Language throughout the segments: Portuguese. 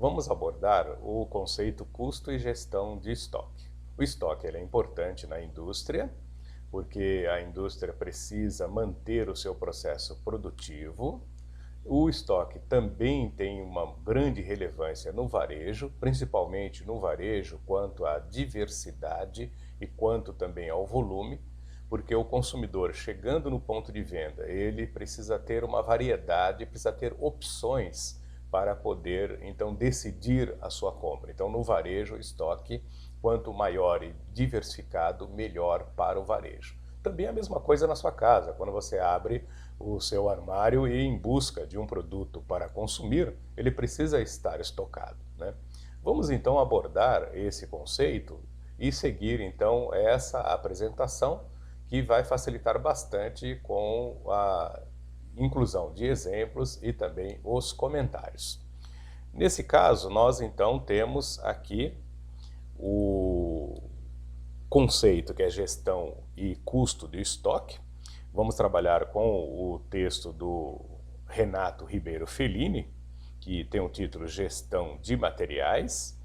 vamos abordar o conceito custo e gestão de estoque. O estoque ele é importante na indústria, porque a indústria precisa manter o seu processo produtivo. O estoque também tem uma grande relevância no varejo, principalmente no varejo quanto à diversidade e quanto também ao volume, porque o consumidor chegando no ponto de venda, ele precisa ter uma variedade, precisa ter opções para poder então decidir a sua compra. Então no varejo, o estoque, quanto maior e diversificado, melhor para o varejo. Também a mesma coisa na sua casa, quando você abre o seu armário e em busca de um produto para consumir, ele precisa estar estocado, né? Vamos então abordar esse conceito e seguir então essa apresentação que vai facilitar bastante com a inclusão de exemplos e também os comentários. Nesse caso, nós então temos aqui o conceito que é gestão e custo de estoque. Vamos trabalhar com o texto do Renato Ribeiro Fellini, que tem o título Gestão de Materiais,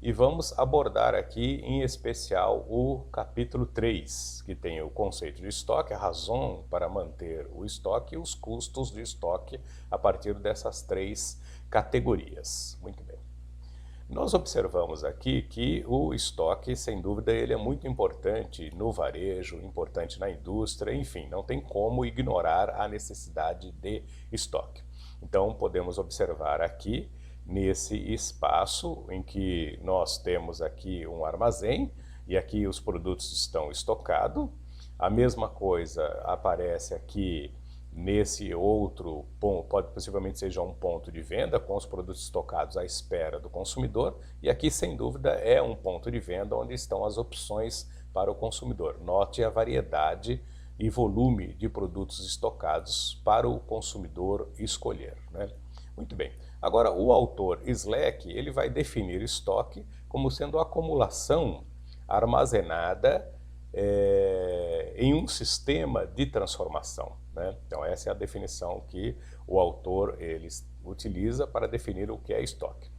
e vamos abordar aqui em especial o capítulo 3, que tem o conceito de estoque, a razão para manter o estoque e os custos de estoque a partir dessas três categorias. Muito bem. Nós observamos aqui que o estoque, sem dúvida, ele é muito importante no varejo, importante na indústria, enfim, não tem como ignorar a necessidade de estoque. Então, podemos observar aqui, nesse espaço em que nós temos aqui um armazém, e aqui os produtos estão estocados. A mesma coisa aparece aqui nesse outro ponto, pode possivelmente seja um ponto de venda com os produtos estocados à espera do consumidor, e aqui sem dúvida é um ponto de venda onde estão as opções para o consumidor. Note a variedade e volume de produtos estocados para o consumidor escolher, né? Muito bem. Agora, o autor Slack, ele vai definir estoque como sendo a acumulação armazenada em um sistema de transformação, né? Então essa é a definição que o autor ele utiliza para definir o que é estoque.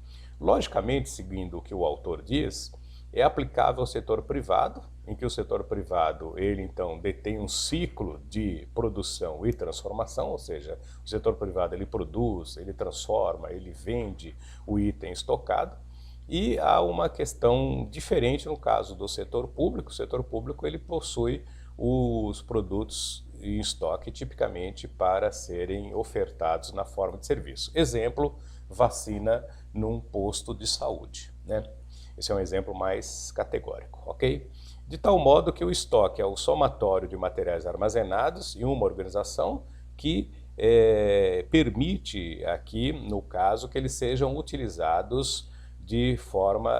Logicamente, seguindo o que o autor diz, é aplicável ao setor privado, em que o setor privado ele então detém um ciclo de produção e transformação, ou seja, o setor privado ele produz, ele transforma, ele vende o item estocado. E há uma questão diferente no caso do setor público. O setor público ele possui os produtos em estoque tipicamente para serem ofertados na forma de serviço. Exemplo, vacina num posto de saúde, né? Esse é um exemplo mais categórico, ok? De tal modo que o estoque é o somatório de materiais armazenados em uma organização que permite aqui, no caso, que eles sejam utilizados de forma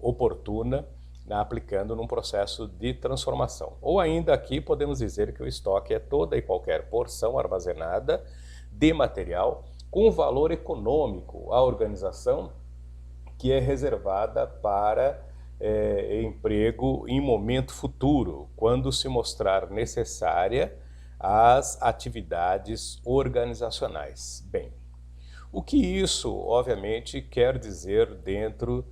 oportuna, aplicando num processo de transformação. Ou ainda aqui podemos dizer que o estoque é toda e qualquer porção armazenada de material com valor econômico à organização que é reservada para emprego em momento futuro, quando se mostrar necessária às atividades organizacionais. Bem, o que isso, obviamente, quer dizer dentro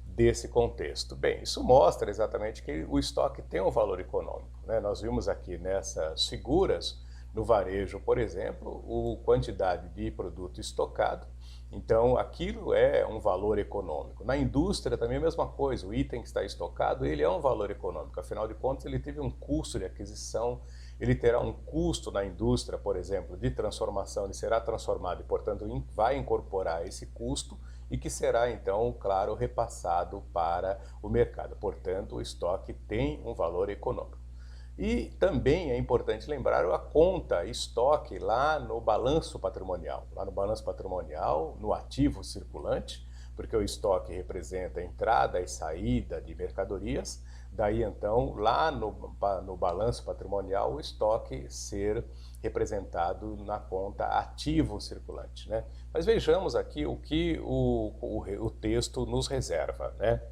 desse contexto? Bem, isso mostra exatamente que o estoque tem um valor econômico, né? Nós vimos aqui nessas figuras, no varejo, por exemplo, a quantidade de produto estocado. Então, aquilo é um valor econômico. Na indústria também é a mesma coisa, o item que está estocado, ele é um valor econômico. Afinal de contas, ele teve um custo de aquisição, ele terá um custo na indústria, por exemplo, de transformação, ele será transformado e, portanto, vai incorporar esse custo e que será, então, claro, repassado para o mercado. Portanto, o estoque tem um valor econômico. E também é importante lembrar a conta estoque lá no balanço patrimonial. Lá no balanço patrimonial, no ativo circulante, porque o estoque representa a entrada e saída de mercadorias. Daí então, lá no balanço patrimonial, o estoque ser representado na conta ativo circulante, né? Mas vejamos aqui o que o texto nos reserva, né?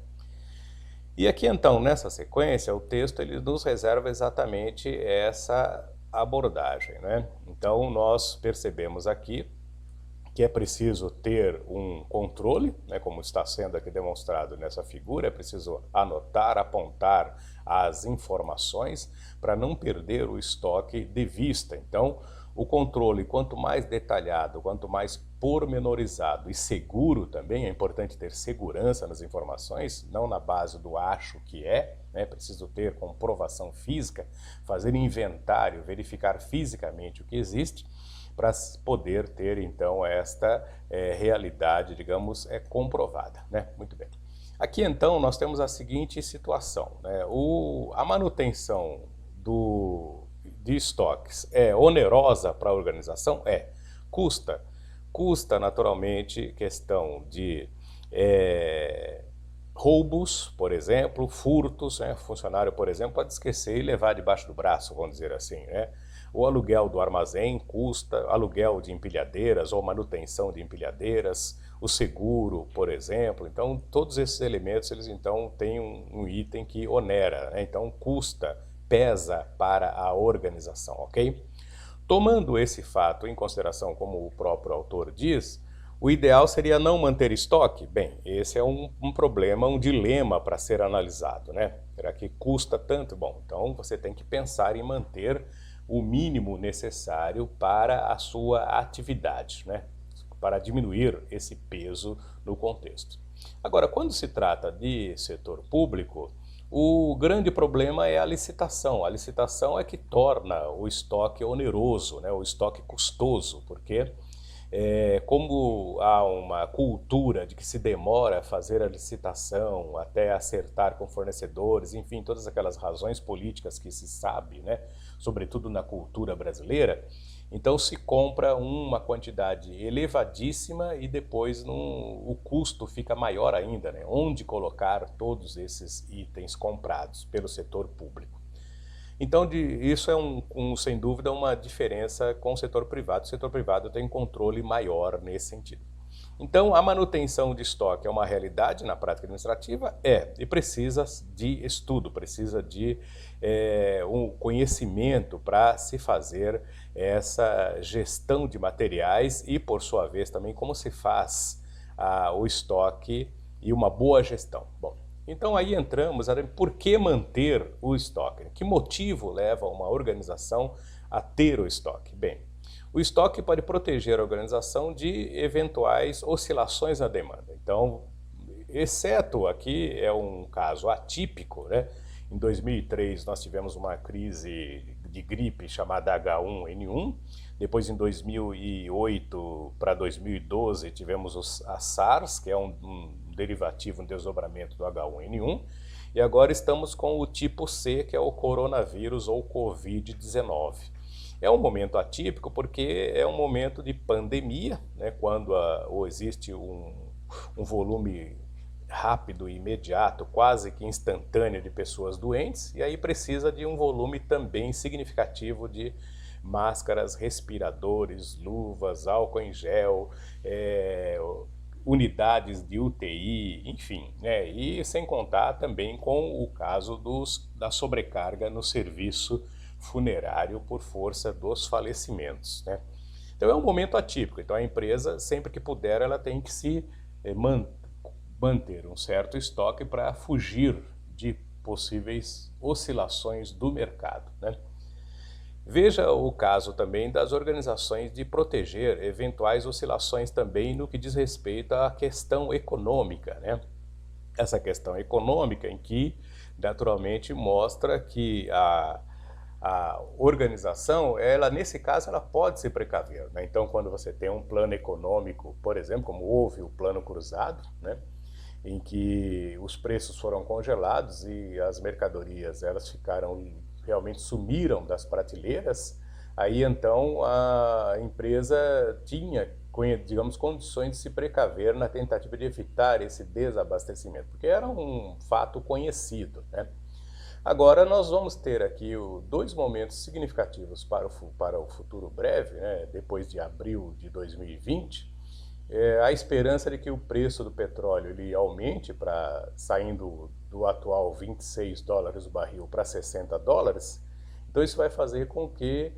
E aqui então, nessa sequência, o texto ele nos reserva exatamente essa abordagem, né? Então nós percebemos aqui que é preciso ter um controle, né, como está sendo aqui demonstrado nessa figura, é preciso anotar, apontar as informações para não perder o estoque de vista. Então, o controle, quanto mais detalhado, quanto mais pormenorizado e seguro também, é importante ter segurança nas informações, não na base do acho que é, né, preciso ter comprovação física, fazer inventário, verificar fisicamente o que existe, para poder ter, então, esta realidade, digamos, comprovada, né? Muito bem. Aqui, então, nós temos a seguinte situação, né? A manutenção de estoques é onerosa para a organização? Custa. Custa, naturalmente, questão de roubos, por exemplo, furtos, né? O funcionário, por exemplo, pode esquecer e levar debaixo do braço, vamos dizer assim, né? O aluguel do armazém custa, aluguel de empilhadeiras ou manutenção de empilhadeiras, o seguro, por exemplo. Então, todos esses elementos, eles então têm um item que onera, né? Então, custa, pesa para a organização, ok? Tomando esse fato em consideração, como o próprio autor diz, o ideal seria não manter estoque? Bem, esse é um problema, um dilema para ser analisado, né? Será que custa tanto? Bom, então você tem que pensar em manter o mínimo necessário para a sua atividade, né? Para diminuir esse peso no contexto. Agora, quando se trata de setor público, o grande problema é a licitação. A licitação é que torna o estoque oneroso, né? O estoque custoso, porque como há uma cultura de que se demora a fazer a licitação até acertar com fornecedores, enfim, todas aquelas razões políticas que se sabe, né, sobretudo na cultura brasileira, então se compra uma quantidade elevadíssima e depois o custo fica maior ainda, né? Onde colocar todos esses itens comprados pelo setor público. Então, isso é sem dúvida uma diferença com o setor privado. O setor privado tem controle maior nesse sentido. Então, a manutenção de estoque é uma realidade na prática administrativa? E precisa de estudo, precisa de um conhecimento para se fazer essa gestão de materiais e, por sua vez, também como se faz o estoque e uma boa gestão. Bom, então aí entramos, por que manter o estoque? Que motivo leva uma organização a ter o estoque? Bem, o estoque pode proteger a organização de eventuais oscilações na demanda. Então, exceto aqui, é um caso atípico, né? Em 2003 nós tivemos uma crise de gripe chamada H1N1, depois em 2008 para 2012 tivemos a SARS, que é um derivativo, um desdobramento do H1N1, e agora estamos com o tipo C, que é o coronavírus ou Covid-19. É um momento atípico porque é um momento de pandemia, né, quando existe um volume rápido e imediato, quase que instantâneo de pessoas doentes, e aí precisa de um volume também significativo de máscaras, respiradores, luvas, álcool em gel, unidades de UTI, enfim, né? E sem contar também com o caso da sobrecarga no serviço funerário por força dos falecimentos, né? Então é um momento atípico, então a empresa, sempre que puder, ela tem que se manter um certo estoque para fugir de possíveis oscilações do mercado, né? Veja o caso também das organizações de proteger eventuais oscilações também no que diz respeito à questão econômica, né? Essa questão econômica em que, naturalmente, mostra que a organização, nesse caso, ela pode se precaver, né? Então, quando você tem um plano econômico, por exemplo, como houve o plano cruzado, né? Em que os preços foram congelados e as mercadorias elas realmente sumiram das prateleiras, aí então a empresa tinha, digamos, condições de se precaver na tentativa de evitar esse desabastecimento, porque era um fato conhecido, né? Agora nós vamos ter aqui dois momentos significativos para o futuro breve, né? Depois de abril de 2020, a esperança de que o preço do petróleo ele aumente, saindo do atual 26 dólares o barril para 60 dólares. Então isso vai fazer com que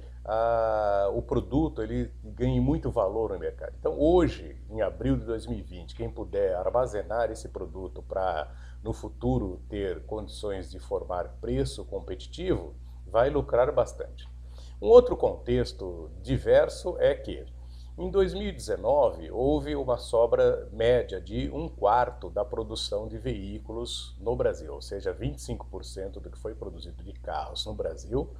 o produto ele ganhe muito valor no mercado. Então hoje, em abril de 2020, quem puder armazenar esse produto para no futuro ter condições de formar preço competitivo, vai lucrar bastante. Um outro contexto diverso é que em 2019 houve uma sobra média de 1/4 da produção de veículos no Brasil, ou seja, 25% do que foi produzido de carros no Brasil,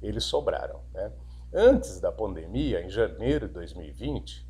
eles sobraram, né? Antes da pandemia, em janeiro de 2020,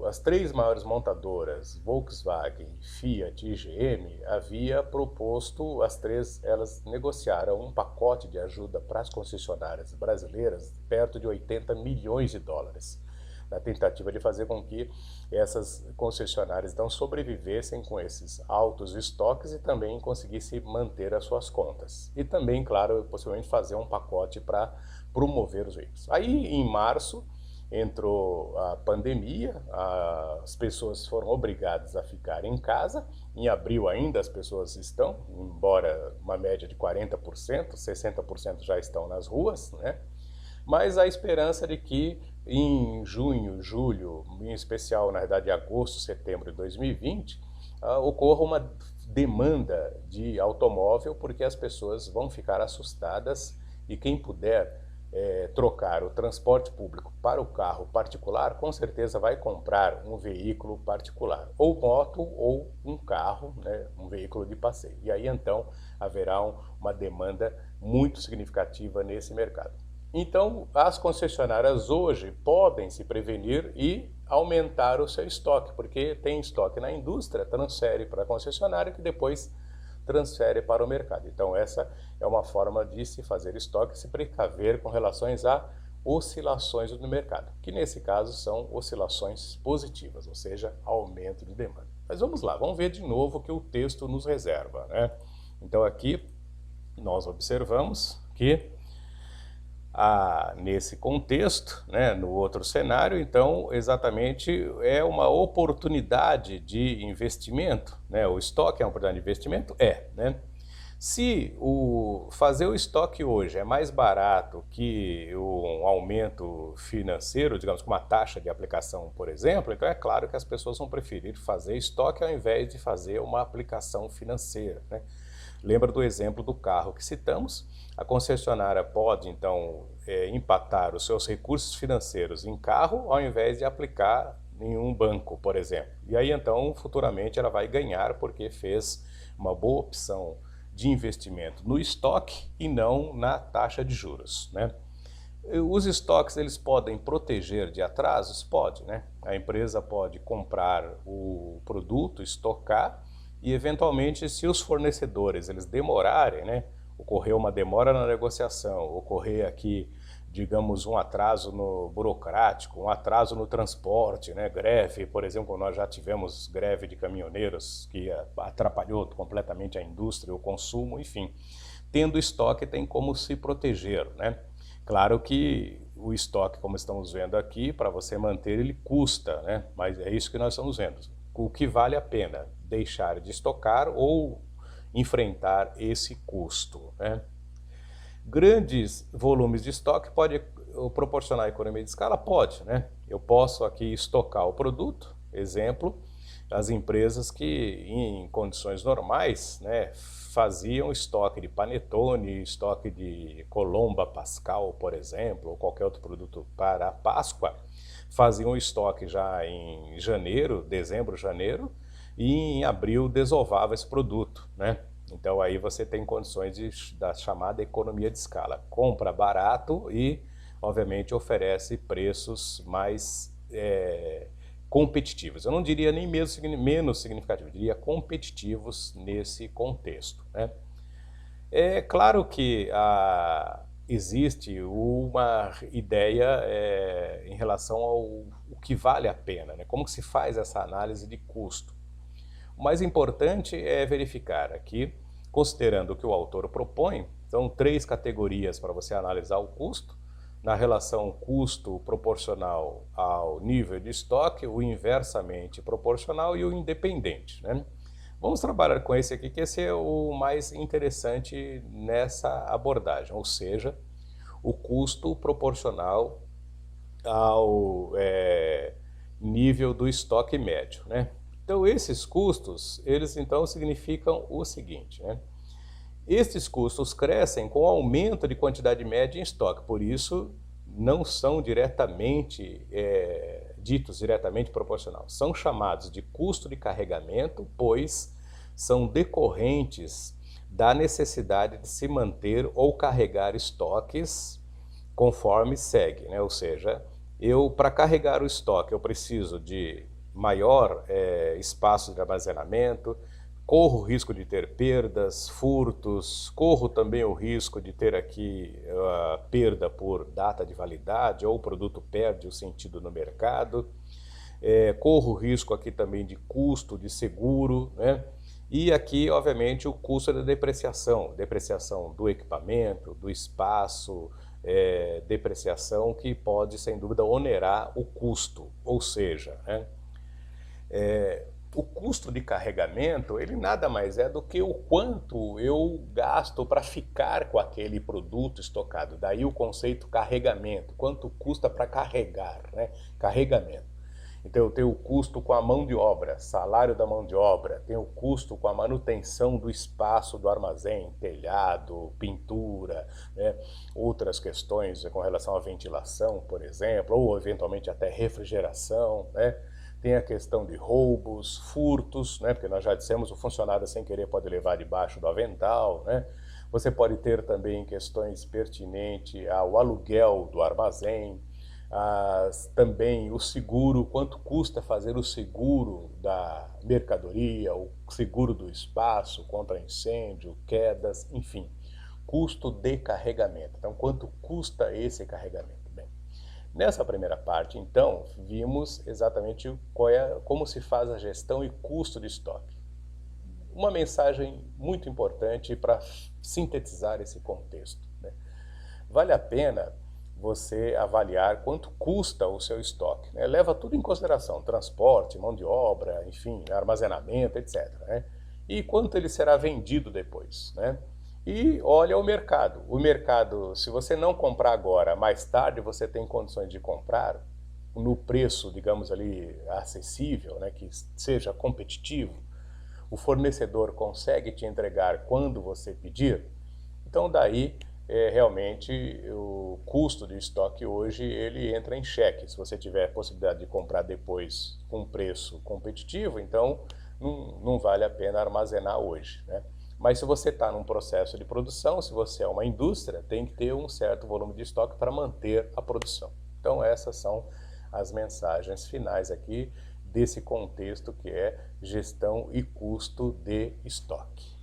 as três maiores montadoras, Volkswagen, Fiat e GM, havia proposto, as três, elas negociaram um pacote de ajuda para as concessionárias brasileiras perto de 80 milhões de dólares, na tentativa de fazer com que essas concessionárias então sobrevivessem com esses altos estoques e também conseguissem manter as suas contas. E também, claro, possivelmente fazer um pacote para promover os veículos. Aí, em março, entrou a pandemia, as pessoas foram obrigadas a ficar em casa. Em abril ainda as pessoas estão, embora uma média de 40%, 60% já estão nas ruas, né? Mas a esperança de que em junho, julho, em especial na verdade agosto, setembro de 2020, ocorra uma demanda de automóvel, porque as pessoas vão ficar assustadas e quem puder trocar o transporte público para o carro particular, com certeza vai comprar um veículo particular, ou moto ou um carro, né, um veículo de passeio. E aí então haverá uma demanda muito significativa nesse mercado. Então, as concessionárias hoje podem se prevenir e aumentar o seu estoque, porque tem estoque na indústria, transfere para a concessionária que depois transfere para o mercado. Então, essa é uma forma de se fazer estoque, se precaver com relações a oscilações do mercado, que nesse caso são oscilações positivas, ou seja, aumento de demanda. Mas vamos lá, vamos ver de novo o que o texto nos reserva, né? Então, aqui nós observamos que nesse contexto, né, no outro cenário, então, exatamente é uma oportunidade de investimento, né? O estoque é uma oportunidade de investimento? Né? Se fazer o estoque hoje é mais barato que um aumento financeiro, digamos, com uma taxa de aplicação, por exemplo, então é claro que as pessoas vão preferir fazer estoque ao invés de fazer uma aplicação financeira, né? Lembra do exemplo do carro que citamos? A concessionária pode, então, empatar os seus recursos financeiros em carro ao invés de aplicar em um banco, por exemplo. E aí, então, futuramente ela vai ganhar porque fez uma boa opção de investimento no estoque e não na taxa de juros, né? Os estoques, eles podem proteger de atrasos? Pode, né? A empresa pode comprar o produto, estocar, e eventualmente, se os fornecedores eles demorarem, né, ocorrer uma demora na negociação, ocorrer aqui, digamos, um atraso no burocrático, um atraso no transporte, né, greve, por exemplo, nós já tivemos greve de caminhoneiros que atrapalhou completamente a indústria, o consumo, enfim. Tendo estoque tem como se proteger, né? Claro que o estoque, como estamos vendo aqui, para você manter ele custa, né? Mas é isso que nós estamos vendo. O que vale a pena deixar de estocar ou enfrentar esse custo, né? Grandes volumes de estoque pode proporcionar economia de escala? Pode, né? Eu posso aqui estocar o produto, exemplo, as empresas que em condições normais, né, faziam estoque de panetone, estoque de Colomba Pascal, por exemplo, ou qualquer outro produto para a Páscoa, faziam estoque já em janeiro, dezembro, janeiro, e em abril desovava esse produto, né? Então aí você tem condições da chamada economia de escala. Compra barato e, obviamente, oferece preços mais competitivos. Eu não diria nem mesmo menos significativos, eu diria competitivos nesse contexto, né? É claro que existe uma ideia em relação ao que vale a pena, né? Como que se faz essa análise de custo. O mais importante é verificar aqui, considerando o que o autor propõe, são 3 categorias para você analisar o custo, na relação custo proporcional ao nível de estoque, o inversamente proporcional e o independente, né? Vamos trabalhar com esse aqui, que esse é o mais interessante nessa abordagem, ou seja, o custo proporcional ao nível do estoque médio, né? Então esses custos, eles então significam o seguinte, né? Estes custos crescem com o aumento de quantidade média em estoque, por isso não são diretamente ditos diretamente proporcional. São chamados de custo de carregamento, pois são decorrentes da necessidade de se manter ou carregar estoques conforme segue, né? Ou seja, para carregar o estoque, eu preciso de maior espaço de armazenamento, corro o risco de ter perdas, furtos, corro também o risco de ter aqui perda por data de validade, ou o produto perde o sentido no mercado, corro o risco aqui também de custo de seguro, né? E aqui, obviamente, o custo da depreciação do equipamento, do espaço, depreciação que pode, sem dúvida, onerar o custo, ou seja, né? O custo de carregamento, ele nada mais é do que o quanto eu gasto para ficar com aquele produto estocado. Daí o conceito carregamento, quanto custa para carregar, né? Carregamento. Então eu tenho o custo com a mão de obra, salário da mão de obra, tenho o custo com a manutenção do espaço do armazém, telhado, pintura, né? Outras questões com relação à ventilação, por exemplo, ou eventualmente até refrigeração, né? Tem a questão de roubos, furtos, né? Porque nós já dissemos, o funcionário sem querer pode levar debaixo do avental, né? Você pode ter também questões pertinentes ao aluguel do armazém, também o seguro, quanto custa fazer o seguro da mercadoria, o seguro do espaço contra incêndio, quedas, enfim, custo de carregamento. Então, quanto custa esse carregamento? Bem, nessa primeira parte, então, vimos exatamente como se faz a gestão e custo de estoque. Uma mensagem muito importante para sintetizar esse contexto, né? Vale a pena você avaliar quanto custa o seu estoque, né? Leva tudo em consideração, transporte, mão de obra, enfim, armazenamento, etc, né? E quanto ele será vendido depois, né? E olha o mercado, se você não comprar agora, mais tarde você tem condições de comprar no preço, digamos ali, acessível, né? Que seja competitivo, o fornecedor consegue te entregar quando você pedir, então daí realmente o custo de estoque hoje ele entra em xeque. Se você tiver a possibilidade de comprar depois com preço competitivo, então não vale a pena armazenar hoje, né? Mas se você está num processo de produção, se você é uma indústria, tem que ter um certo volume de estoque para manter a produção. Então essas são as mensagens finais aqui desse contexto que é gestão e custo de estoque.